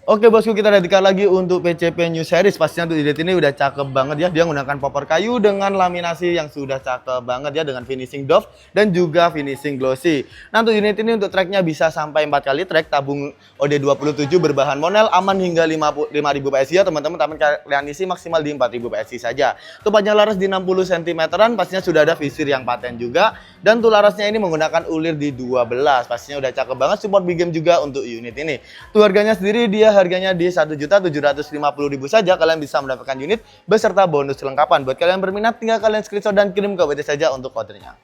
Oke bosku, kita lanjutkan lagi untuk PCP New Series. Pastinya untuk unit ini udah cakep banget ya. Dia menggunakan popor kayu dengan laminasi yang sudah cakep banget ya, dengan finishing doff dan juga finishing glossy. Nah untuk unit ini untuk treknya bisa sampai 4 kali trek, tabung OD27 berbahan monel, aman hingga 5000 PSI ya teman-teman. Tapi kalian isi maksimal di 4000 PSI saja. Untuk panjang laras di 60 cm, pastinya sudah ada visir yang paten juga. Dan tuh larasnya ini menggunakan ulir di 12. Pastinya udah cakep banget, support big game juga untuk unit ini. Tuh harganya sendiri dia harganya di 1.750.000 saja. Kalian bisa mendapatkan unit beserta bonus kelengkapan. Buat kalian berminat tinggal kalian screenshot dan kirim ke WT saja untuk ordernya.